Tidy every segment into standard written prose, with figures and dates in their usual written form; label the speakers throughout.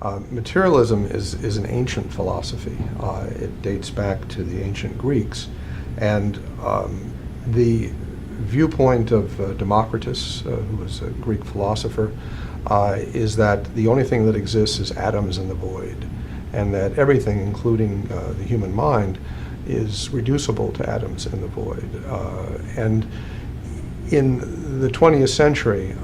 Speaker 1: Materialism is an ancient philosophy. It dates back to the ancient Greeks, and the viewpoint of Democritus, who was a Greek philosopher, is that the only thing that exists is atoms in the void, and that everything, including the human mind, is reducible to atoms in the void. And in the 20th century,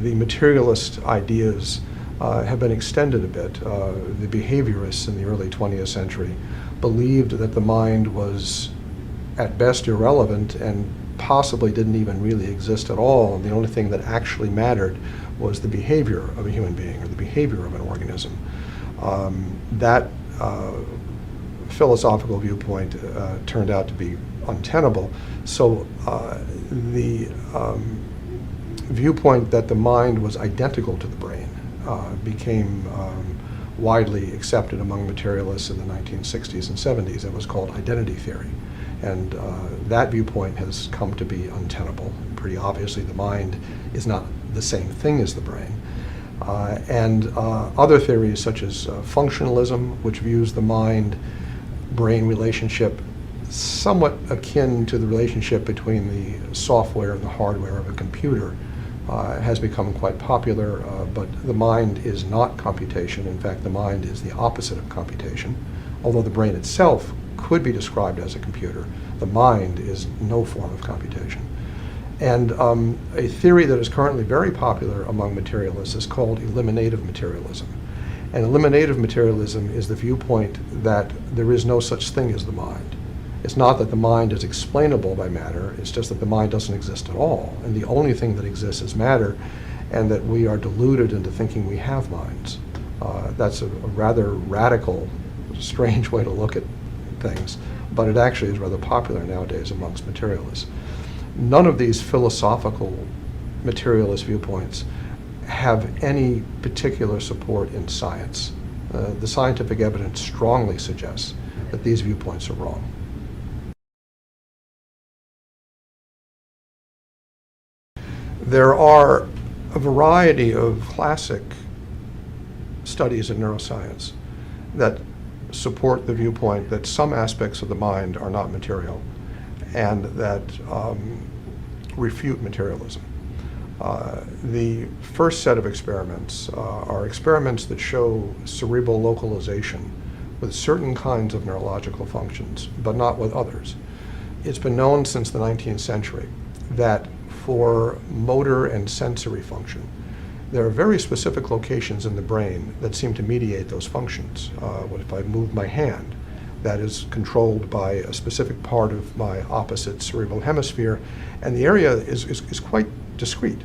Speaker 1: the materialist ideas have been extended a bit. The behaviorists in the early 20th century believed that the mind was at best irrelevant and possibly didn't even really exist at all, and the only thing that actually mattered was the behavior of a human being or the behavior of an organism. That philosophical viewpoint turned out to be untenable. So the viewpoint that the mind was identical to the brain became widely accepted among materialists in the 1960s and 70s. It was called identity theory. And that viewpoint has come to be untenable. Pretty obviously, the mind is not the same thing as the brain. And other theories such as functionalism, which views the mind-brain relationship somewhat akin to the relationship between the software and the hardware of a computer, has become quite popular, but the mind is not computation. In fact, the mind is the opposite of computation. Although the brain itself could be described as a computer, the mind is no form of computation. And a theory that is currently very popular among materialists is called eliminative materialism. And eliminative materialism is the viewpoint that there is no such thing as the mind. It's not that the mind is explainable by matter, it's just that the mind doesn't exist at all. And the only thing that exists is matter, and that we are deluded into thinking we have minds. That's a rather radical, strange way to look at things, but it actually is rather popular nowadays amongst materialists. None of these philosophical materialist viewpoints have any particular support in science. The scientific evidence strongly suggests that these viewpoints are wrong. There are a variety of classic studies in neuroscience that support the viewpoint that some aspects of the mind are not material and that refute materialism. The first set of experiments are experiments that show cerebral localization with certain kinds of neurological functions, but not with others. It's been known since the 19th century that for motor and sensory function, there are very specific locations in the brain that seem to mediate those functions. If I move my hand, that is controlled by a specific part of my opposite cerebral hemisphere, and the area is quite discrete.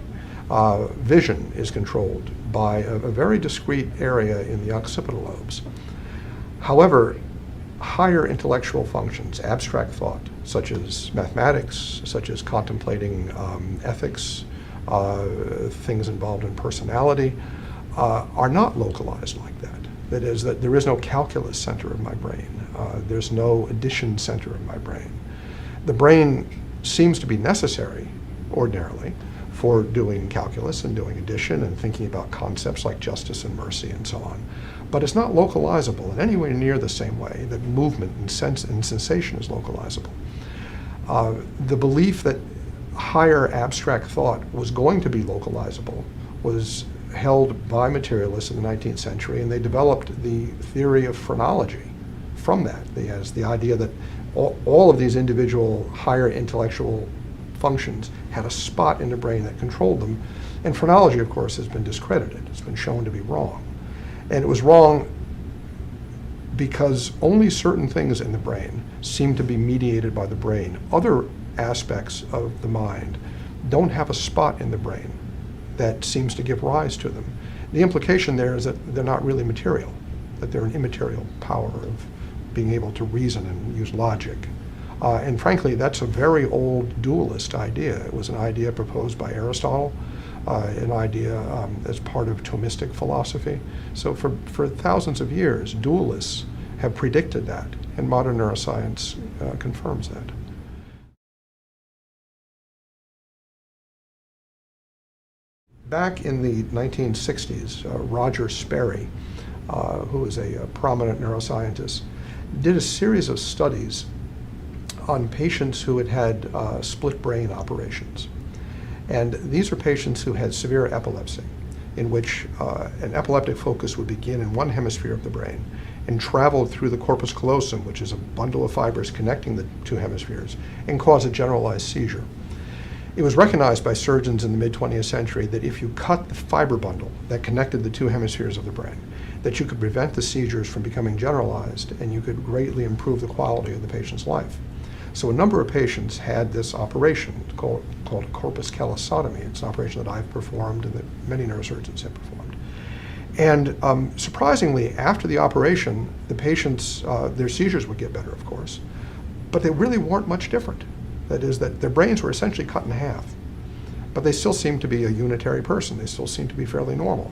Speaker 1: Vision is controlled by a very discrete area in the occipital lobes. However, higher intellectual functions, abstract thought, such as mathematics, such as contemplating ethics, things involved in personality, are not localized like that. That is, that there is no calculus center of my brain. There's no addition center of my brain. The brain seems to be necessary, ordinarily, for doing calculus and doing addition and thinking about concepts like justice and mercy and so on. But it's not localizable in any way near the same way that movement and sensation is localizable. The belief that higher abstract thought was going to be localizable was held by materialists in the 19th century, and they developed the theory of phrenology from that. As the idea that all of these individual higher intellectual functions had a spot in the brain that controlled them. And phrenology, of course, has been discredited. It's been shown to be wrong. And it was wrong because only certain things in the brain seem to be mediated by the brain. Other aspects of the mind don't have a spot in the brain that seems to give rise to them. The implication there is that they're not really material, that they're an immaterial power of being able to reason and use logic. And frankly, that's a very old dualist idea. It was an idea proposed by Aristotle, an idea as part of Thomistic philosophy. So for thousands of years, dualists have predicted that, and modern neuroscience confirms that. Back in the 1960s, Roger Sperry who is a prominent neuroscientist, did a series of studies on patients who had had split brain operations. And these are patients who had severe epilepsy, in which an epileptic focus would begin in one hemisphere of the brain and travel through the corpus callosum, which is a bundle of fibers connecting the two hemispheres, and cause a generalized seizure. It was recognized by surgeons in the mid-20th century that if you cut the fiber bundle that connected the two hemispheres of the brain, that you could prevent the seizures from becoming generalized, and you could greatly improve the quality of the patient's life. So a number of patients had this operation called corpus callosotomy. It's an operation that I've performed and that many neurosurgeons have performed. And surprisingly, after the operation, the patients, their seizures would get better, of course, but they really weren't much different. That is, that their brains were essentially cut in half, but they still seemed to be a unitary person. They still seemed to be fairly normal.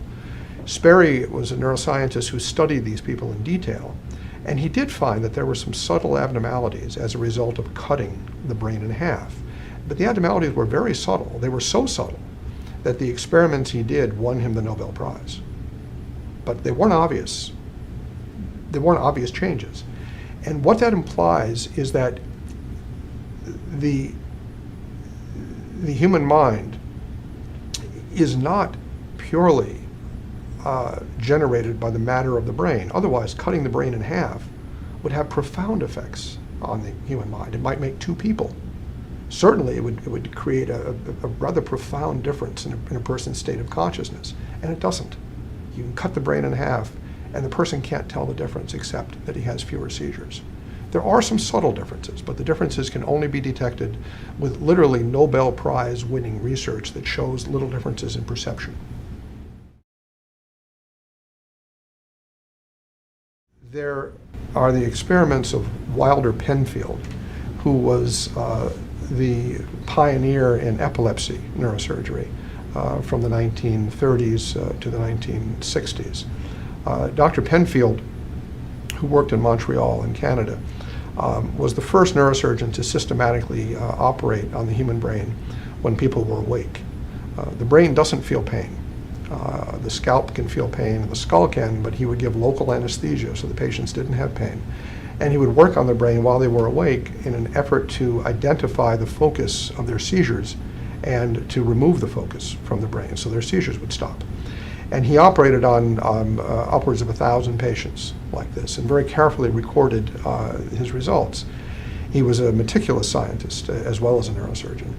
Speaker 1: Sperry was a neuroscientist who studied these people in detail, and he did find that there were some subtle abnormalities as a result of cutting the brain in half. But the abnormalities were very subtle. They were so subtle that the experiments he did won him the Nobel Prize. But they weren't obvious. They weren't obvious changes. And what that implies is that the human mind is not purely generated by the matter of the brain. Otherwise, cutting the brain in half would have profound effects on the human mind. It might make two people. Certainly, it would create a rather profound difference in a person's state of consciousness, and it doesn't. You can cut the brain in half, and the person can't tell the difference except that he has fewer seizures. There are some subtle differences, but the differences can only be detected with literally Nobel Prize winning research that shows little differences in perception. There are the experiments of Wilder Penfield, who was the pioneer in epilepsy neurosurgery from the 1930s to the 1960s. Dr. Penfield, who worked in Montreal in Canada, was the first neurosurgeon to systematically operate on the human brain when people were awake. The brain doesn't feel pain. The scalp can feel pain, and the skull can, but he would give local anesthesia so the patients didn't have pain. And he would work on the brain while they were awake in an effort to identify the focus of their seizures and to remove the focus from the brain so their seizures would stop. And he operated on upwards of 1,000 patients like this and very carefully recorded his results. He was a meticulous scientist as well as a neurosurgeon.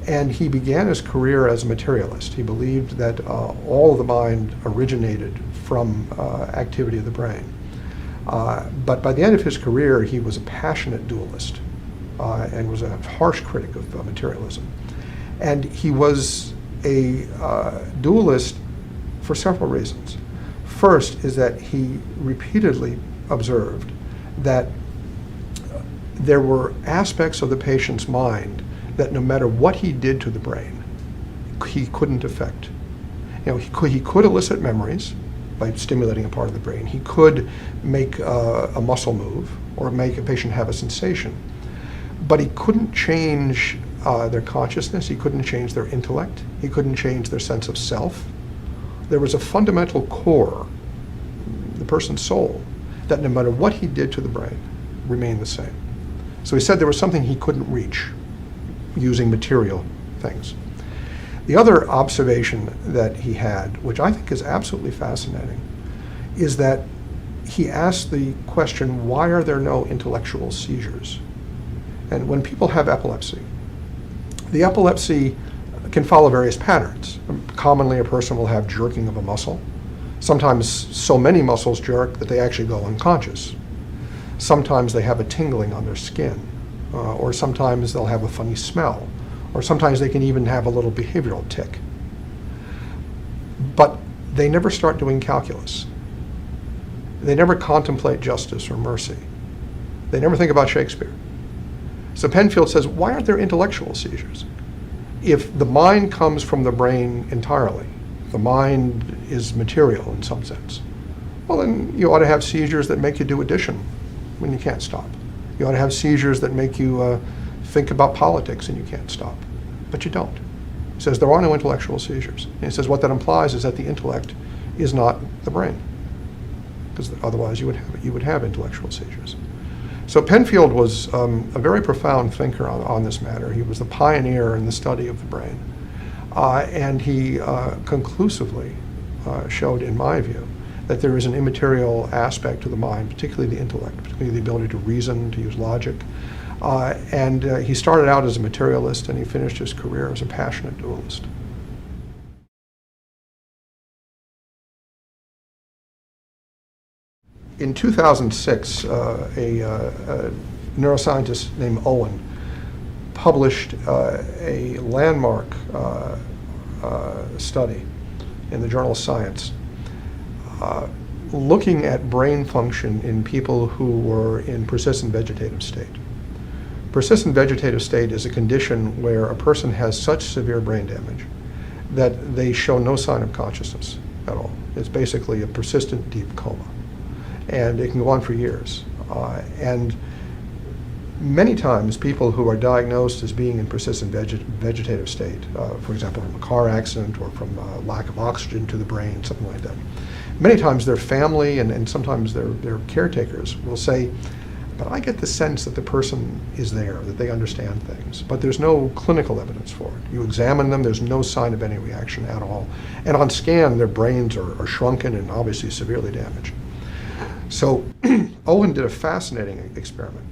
Speaker 1: And he began his career as a materialist. He believed that all of the mind originated from activity of the brain. But by the end of his career, he was a passionate dualist and was a harsh critic of materialism. And he was a dualist for several reasons. First is that he repeatedly observed that there were aspects of the patient's mind that no matter what he did to the brain, he couldn't affect. You know, he could elicit memories by stimulating a part of the brain. He could make a muscle move or make a patient have a sensation, but he couldn't change their consciousness. He couldn't change their intellect. He couldn't change their sense of self. There was a fundamental core, the person's soul, that no matter what he did to the brain, remained the same. So he said there was something he couldn't reach using material things. The other observation that he had, which I think is absolutely fascinating, is that he asked the question, why are there no intellectual seizures? And when people have epilepsy, the epilepsy can follow various patterns. Commonly, a person will have jerking of a muscle. Sometimes so many muscles jerk that they actually go unconscious. Sometimes they have a tingling on their skin, or sometimes they'll have a funny smell, or sometimes they can even have a little behavioral tic. But they never start doing calculus. They never contemplate justice or mercy. They never think about Shakespeare. So Penfield says, why aren't there intellectual seizures? If the mind comes from the brain entirely, the mind is material in some sense, well then you ought to have seizures that make you do addition when you can't stop. You ought to have seizures that make you think about politics and you can't stop, but you don't. He says there are no intellectual seizures. And he says what that implies is that the intellect is not the brain. because otherwise you would have intellectual seizures. So Penfield was a very profound thinker on this matter. He was the pioneer in the study of the brain. And he conclusively showed, in my view, that there is an immaterial aspect to the mind, particularly the intellect, particularly the ability to reason, to use logic. And he started out as a materialist, and he finished his career as a passionate dualist. In 2006, a neuroscientist named Owen published a landmark study in the journal Science looking at brain function in people who were in persistent vegetative state. Persistent vegetative state is a condition where a person has such severe brain damage that they show no sign of consciousness at all. It's basically a persistent deep coma. And it can go on for years. And many times people who are diagnosed as being in persistent vegetative state, for example, from a car accident or from lack of oxygen to the brain, something like that, many times their family and sometimes their caretakers will say, but I get the sense that the person is there, that they understand things, but there's no clinical evidence for it. You examine them, there's no sign of any reaction at all. And on scan, their brains are shrunken and obviously severely damaged. So Owen did a fascinating experiment.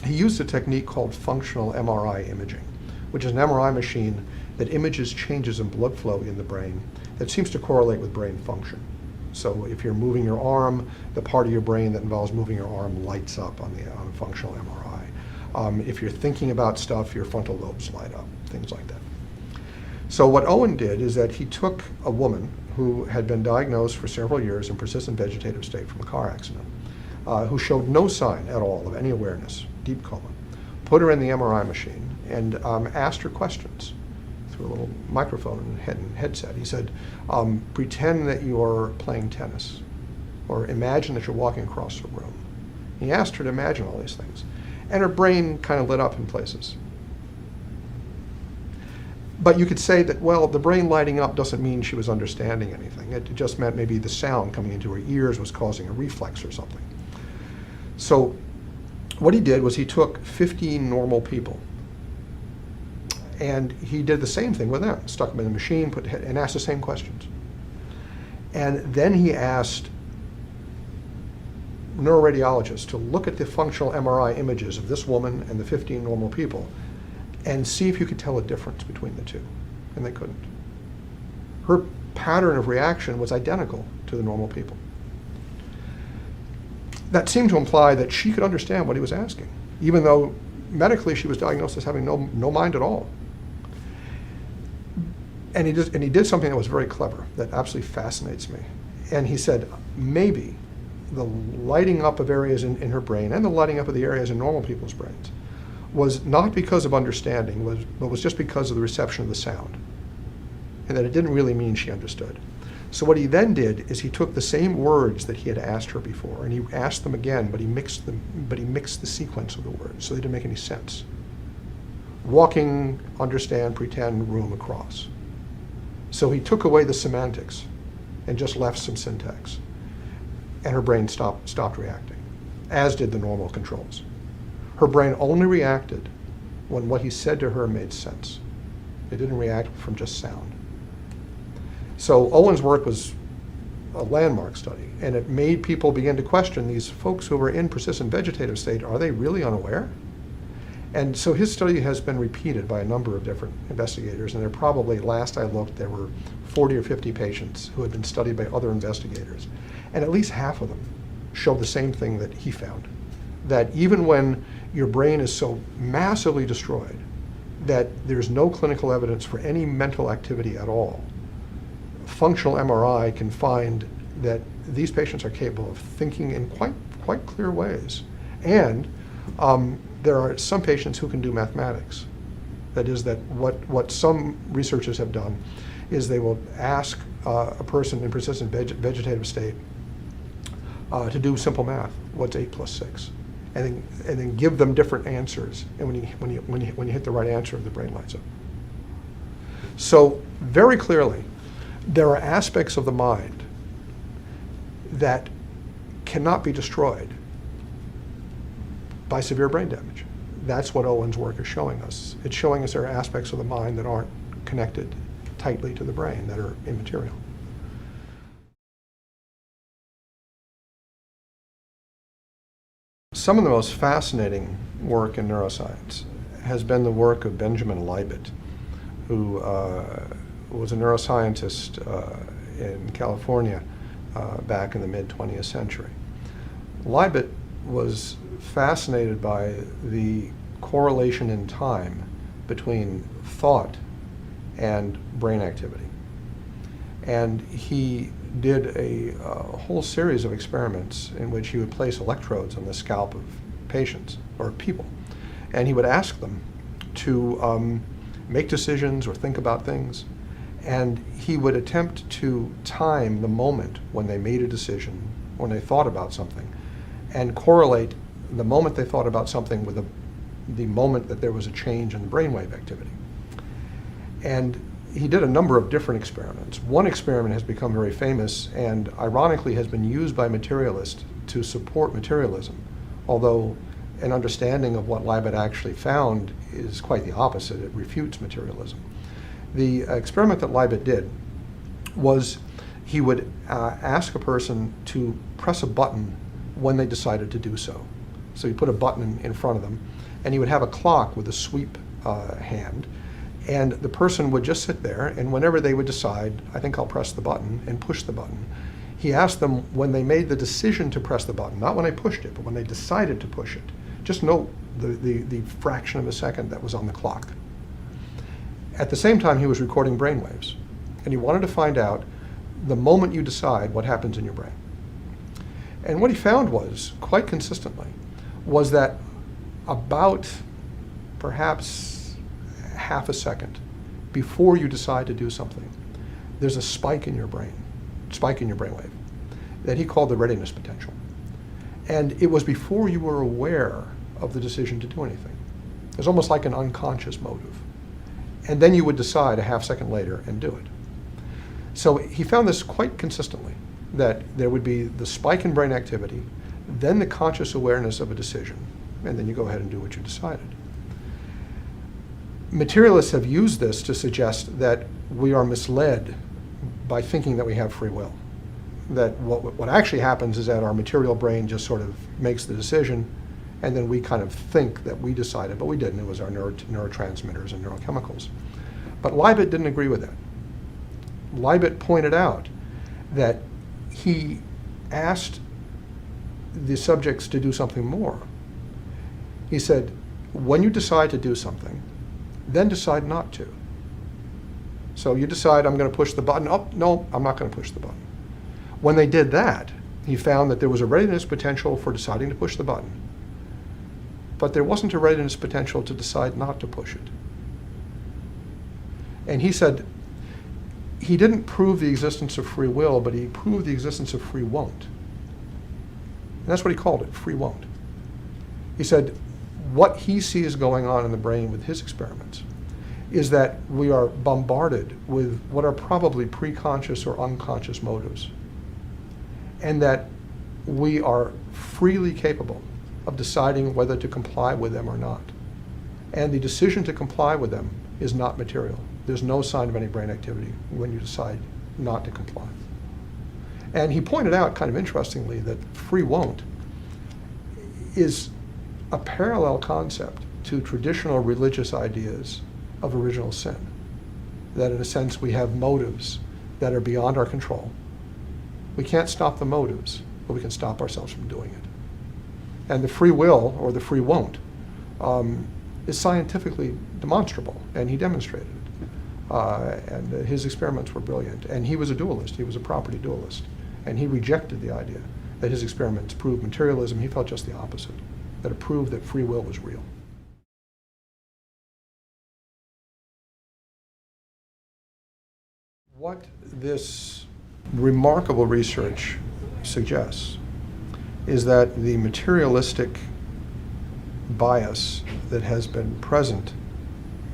Speaker 1: He used a technique called functional MRI imaging, which is an MRI machine that images changes in blood flow in the brain that seems to correlate with brain function. So if you're moving your arm, the part of your brain that involves moving your arm lights up on a functional MRI. If you're thinking about stuff, your frontal lobes light up, things like that. So what Owen did is that he took a woman who had been diagnosed for several years in persistent vegetative state from a car accident, who showed no sign at all of any awareness, deep coma, put her in the MRI machine and asked her questions through a little microphone and headset. He said, pretend that you're playing tennis, or imagine that you're walking across the room. He asked her to imagine all these things, and her brain kind of lit up in places. But you could say that, well, the brain lighting up doesn't mean she was understanding anything. It just meant maybe the sound coming into her ears was causing a reflex or something. So what he did was he took 15 normal people, and he did the same thing with them. Stuck them in the machine, and asked the same questions. And then he asked neuroradiologists to look at the functional MRI images of this woman and the 15 normal people and see if you could tell a difference between the two. And they couldn't. Her pattern of reaction was identical to the normal people. That seemed to imply that she could understand what he was asking, even though medically she was diagnosed as having no mind at all. And he did something that was very clever, that absolutely fascinates me. And he said, maybe the lighting up of areas in her brain and the lighting up of the areas in normal people's brains was not because of understanding, but was just because of the reception of the sound, and that it didn't really mean she understood. So what he then did is he took the same words that he had asked her before, and he asked them again, but he mixed the sequence of the words, so they didn't make any sense. Walking, understand, pretend, room, across. So he took away the semantics and just left some syntax, and her brain stopped reacting, as did the normal controls. Her brain only reacted when what he said to her made sense. It didn't react from just sound. So Owen's work was a landmark study, and it made people begin to question these folks who were in persistent vegetative state. Are they really unaware? And so his study has been repeated by a number of different investigators, and there probably, last I looked, there were 40 or 50 patients who had been studied by other investigators. And at least half of them showed the same thing that he found, that even when your brain is so massively destroyed that there's no clinical evidence for any mental activity at all, functional MRI can find that these patients are capable of thinking in quite clear ways. And there are some patients who can do mathematics. That is, that what some researchers have done is they will ask a person in persistent vegetative state to do simple math. What's 8 plus 6? And then give them different answers. And when you hit the right answer, the brain lights up. So very clearly, there are aspects of the mind that cannot be destroyed by severe brain damage. That's what Owen's work is showing us. It's showing us there are aspects of the mind that aren't connected tightly to the brain, that are immaterial. Some of the most fascinating work in neuroscience has been the work of Benjamin Libet, who was a neuroscientist in California back in the mid-20th century. Libet was fascinated by the correlation in time between thought and brain activity. And he did a whole series of experiments in which he would place electrodes on the scalp of patients or people, and he would ask them to make decisions or think about things, and he would attempt to time the moment when they made a decision, when they thought about something, and correlate the moment they thought about something with the moment that there was a change in the brainwave activity. And he did a number of different experiments. One experiment has become very famous and ironically has been used by materialists to support materialism, although an understanding of what Libet actually found is quite the opposite. It refutes materialism. The experiment that Libet did was he would ask a person to press a button when they decided to do so. So he put a button in front of them, and he would have a clock with a sweep hand, and the person would just sit there, and whenever they would decide, I think I'll press the button, and push the button, he asked them when they made the decision to press the button, not when they pushed it, but when they decided to push it, just note the fraction of a second that was on the clock. At the same time, he was recording brain waves, and he wanted to find out the moment you decide what happens in your brain. And what he found was, quite consistently, was that about perhaps half a second before you decide to do something, there's a spike in your brain, brainwave, that he called the readiness potential. And it was before you were aware of the decision to do anything. It was almost like an unconscious motive. And then you would decide a half second later and do it. So he found this quite consistently, that there would be the spike in brain activity, then the conscious awareness of a decision, and then you go ahead and do what you decided. Materialists have used this to suggest that we are misled by thinking that we have free will. That what actually happens is that our material brain just sort of makes the decision, and then we kind of think that we decided, but we didn't. It was our neurotransmitters and neurochemicals. But Libet didn't agree with that. Libet pointed out that he asked the subjects to do something more. He said, when you decide to do something, then decide not to. So you decide, I'm going to push the button. Oh, no, I'm not going to push the button. When they did that, he found that there was a readiness potential for deciding to push the button, but there wasn't a readiness potential to decide not to push it. And he said, he didn't prove the existence of free will, but he proved the existence of free won't. And that's what he called it, free won't. He said, what he sees going on in the brain with his experiments is that we are bombarded with what are probably preconscious or unconscious motives, and that we are freely capable of deciding whether to comply with them or not. And the decision to comply with them is not material. There's no sign of any brain activity when you decide not to comply. And he pointed out, kind of interestingly, that free won't is a parallel concept to traditional religious ideas of original sin. That in a sense we have motives that are beyond our control. We can't stop the motives, but we can stop ourselves from doing it. And the free will, or the free won't, is scientifically demonstrable, and he demonstrated it. And his experiments were brilliant. And he was a dualist, he was a property dualist. And he rejected the idea that his experiments proved materialism. He felt just the opposite, that it proved that free will was real. What this remarkable research suggests is that the materialistic bias that has been present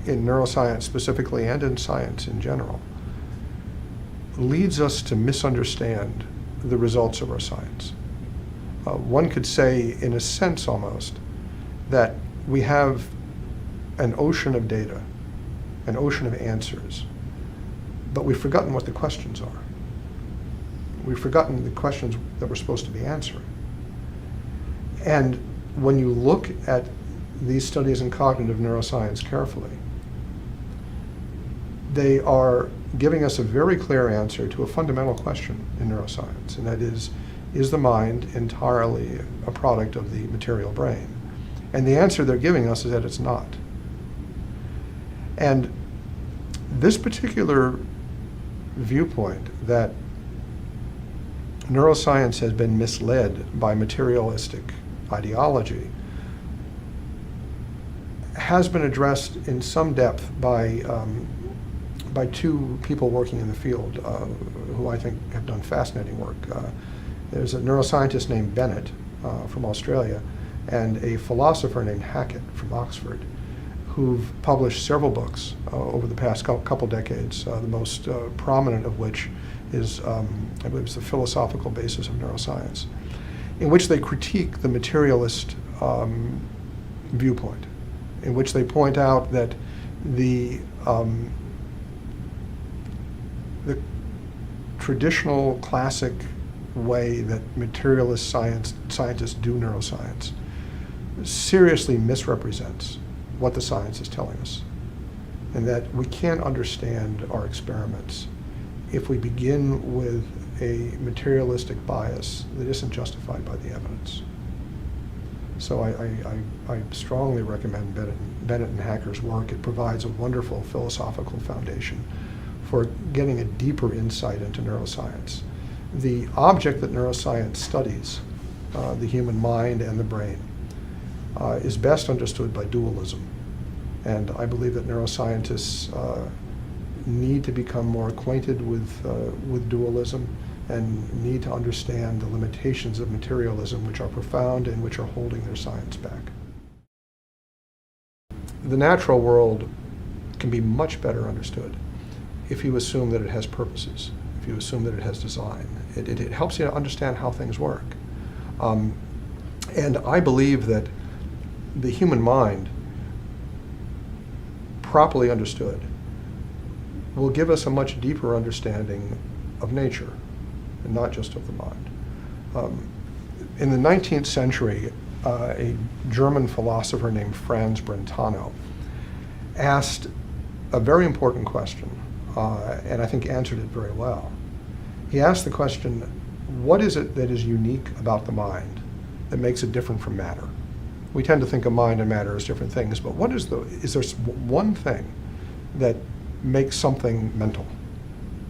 Speaker 1: in neuroscience specifically and in science in general leads us to misunderstand the results of our science. one could say, in a sense almost, that we have an ocean of data, an ocean of answers, but we've forgotten what the questions are. We've forgotten the questions that we're supposed to be answering. And when you look at these studies in cognitive neuroscience carefully, they are giving us a very clear answer to a fundamental question in neuroscience, and that is the mind entirely a product of the material brain? And the answer they're giving us is that it's not. And this particular viewpoint, that neuroscience has been misled by materialistic ideology, has been addressed in some depth by two people working in the field who I think have done fascinating work. There's a neuroscientist named Bennett from Australia and a philosopher named Hackett from Oxford, who've published several books over the past couple decades, the most prominent of which is, I believe it's The Philosophical Basis of Neuroscience, in which they critique the materialist viewpoint, in which they point out that the traditional classic way that materialist scientists do neuroscience seriously misrepresents what the science is telling us, and that we can't understand our experiments if we begin with a materialistic bias that isn't justified by the evidence. So I strongly recommend Bennett and Hacker's work. It provides a wonderful philosophical foundation for getting a deeper insight into neuroscience. The object that neuroscience studies, the human mind and the brain, is best understood by dualism. And I believe that neuroscientists need to become more acquainted with dualism and need to understand the limitations of materialism, which are profound and which are holding their science back. The natural world can be much better understood if you assume that it has purposes, if you assume that it has design. It helps you to understand how things work. And I believe that the human mind, properly understood, will give us a much deeper understanding of nature, and not just of the mind. In the 19th century, a German philosopher named Franz Brentano asked a very important question, and I think answered it very well. He asked the question, what is it that is unique about the mind that makes it different from matter? We tend to think of mind and matter as different things, but is there one thing that makes something mental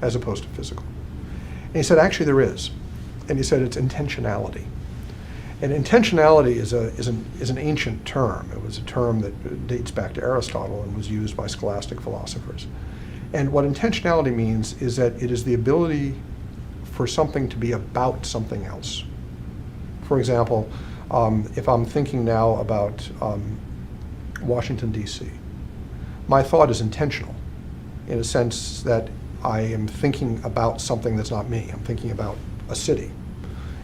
Speaker 1: as opposed to physical? And he said, actually there is. And he said it's intentionality. And intentionality is an ancient term. It was a term that dates back to Aristotle and was used by scholastic philosophers. And what intentionality means is that it is the ability for something to be about something else. For example, if I'm thinking now about Washington, D.C., my thought is intentional in a sense that I am thinking about something that's not me. I'm thinking about a city,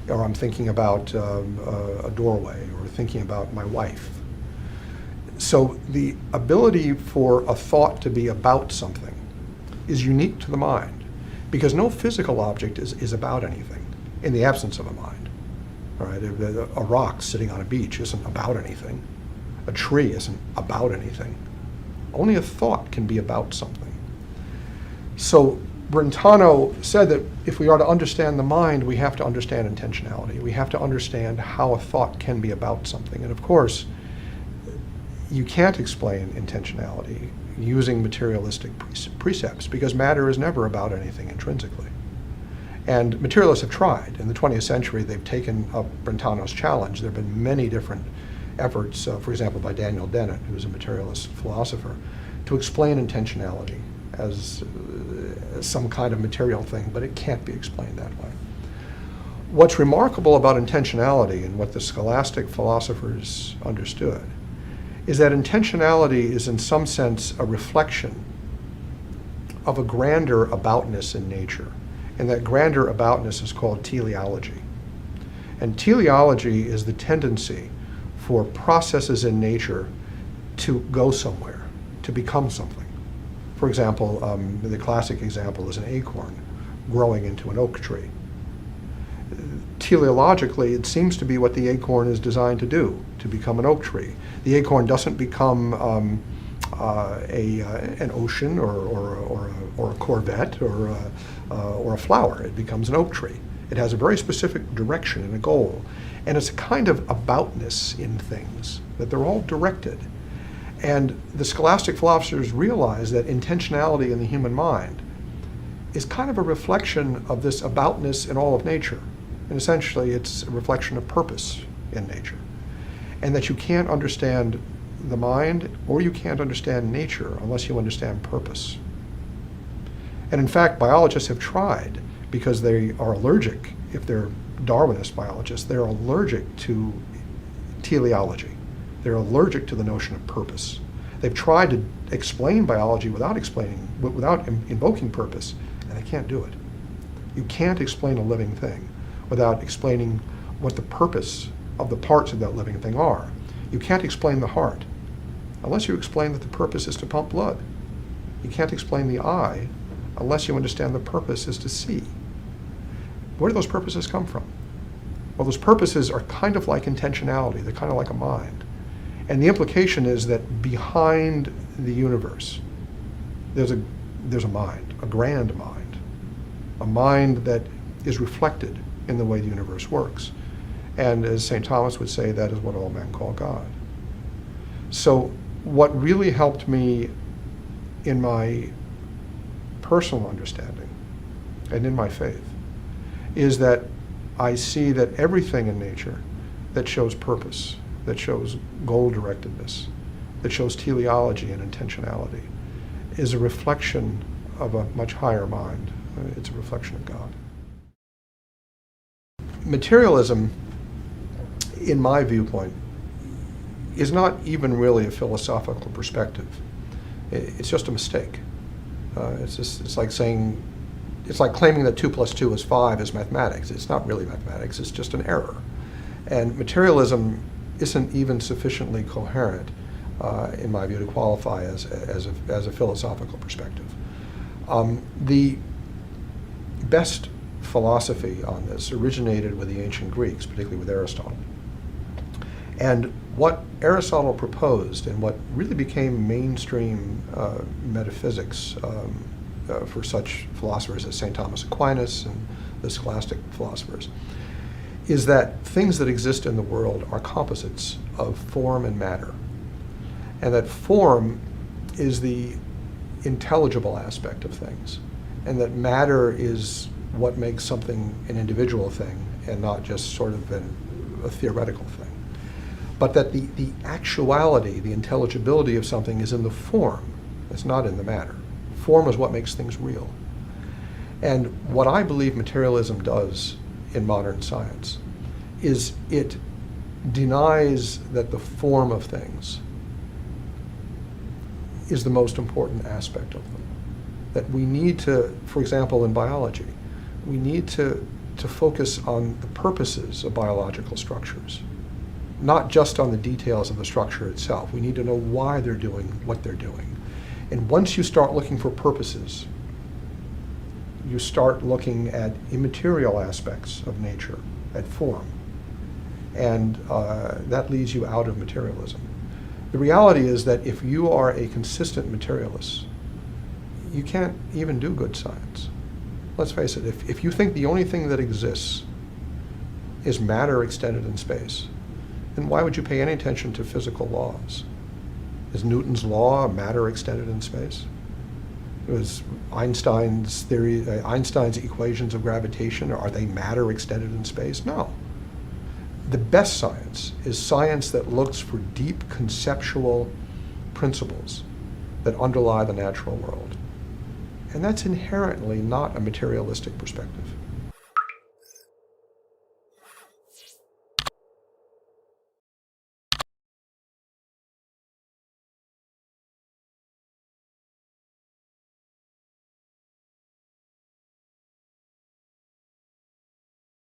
Speaker 1: or I'm thinking about a doorway, or thinking about my wife. So the ability for a thought to be about something is unique to the mind, because no physical object is about anything in the absence of a mind. All right, a rock sitting on a beach isn't about anything. A tree isn't about anything. Only a thought can be about something. So Brentano said that if we are to understand the mind, we have to understand intentionality. We have to understand how a thought can be about something. And of course, you can't explain intentionality using materialistic precepts, because matter is never about anything intrinsically. And materialists have tried. In the 20th century, they've taken up Brentano's challenge. There have been many different efforts, for example, by Daniel Dennett, who's a materialist philosopher, to explain intentionality as some kind of material thing, but it can't be explained that way. What's remarkable about intentionality, and what the scholastic philosophers understood, is that intentionality is in some sense a reflection of a grander aboutness in nature. And that grander aboutness is called teleology. And teleology is the tendency for processes in nature to go somewhere, to become something. For example, the classic example is an acorn growing into an oak tree. Teleologically, it seems to be what the acorn is designed to do, to become an oak tree. The acorn doesn't become an ocean or a Corvette or a flower. It becomes an oak tree. It has a very specific direction and a goal. And it's a kind of aboutness in things, that they're all directed. And the scholastic philosophers realize that intentionality in the human mind is kind of a reflection of this aboutness in all of nature. And essentially, it's a reflection of purpose in nature. And that you can't understand the mind or you can't understand nature unless you understand purpose. And in fact, biologists have tried, because they are allergic, if they're Darwinist biologists, they're allergic to teleology. They're allergic to the notion of purpose. They've tried to explain biology without invoking purpose, and they can't do it. You can't explain a living thing without explaining what the purpose of the parts of that living thing are. You can't explain the heart unless you explain that the purpose is to pump blood. You can't explain the eye unless you understand the purpose is to see. Where do those purposes come from? Well, those purposes are kind of like intentionality. They're kind of like a mind. And the implication is that behind the universe, there's a mind, a grand mind, a mind that is reflected in the way the universe works. And as St. Thomas would say, that is what all men call God. So what really helped me in my personal understanding and in my faith is that I see that everything in nature that shows purpose, that shows goal-directedness, that shows teleology and intentionality, is a reflection of a much higher mind. It's a reflection of God. Materialism, in my viewpoint, is not even really a philosophical perspective. It's just a mistake. It's like claiming that 2 + 2 is 5 is mathematics. It's not really mathematics, it's just an error. And materialism isn't even sufficiently coherent, in my view, to qualify as a philosophical perspective. The best philosophy on this originated with the ancient Greeks, particularly with Aristotle. And what Aristotle proposed, and what really became mainstream metaphysics for such philosophers as St. Thomas Aquinas and the scholastic philosophers, is that things that exist in the world are composites of form and matter. And that form is the intelligible aspect of things, and that matter is what makes something an individual thing and not just sort of a theoretical thing. But that the actuality, the intelligibility of something is in the form, it's not in the matter. Form is what makes things real. And what I believe materialism does in modern science is it denies that the form of things is the most important aspect of them. That we need to, for example, in biology, we need to focus on the purposes of biological structures, not just on the details of the structure itself. We need to know why they're doing what they're doing. And once you start looking for purposes, you start looking at immaterial aspects of nature, at form. And that leads you out of materialism. The reality is that if you are a consistent materialist, you can't even do good science. Let's face it, if you think the only thing that exists is matter extended in space, then why would you pay any attention to physical laws? Is Newton's law matter extended in space? Was Einstein's theory, Einstein's equations of gravitation, are they matter extended in space? No. The best science is science that looks for deep conceptual principles that underlie the natural world. And that's inherently not a materialistic perspective.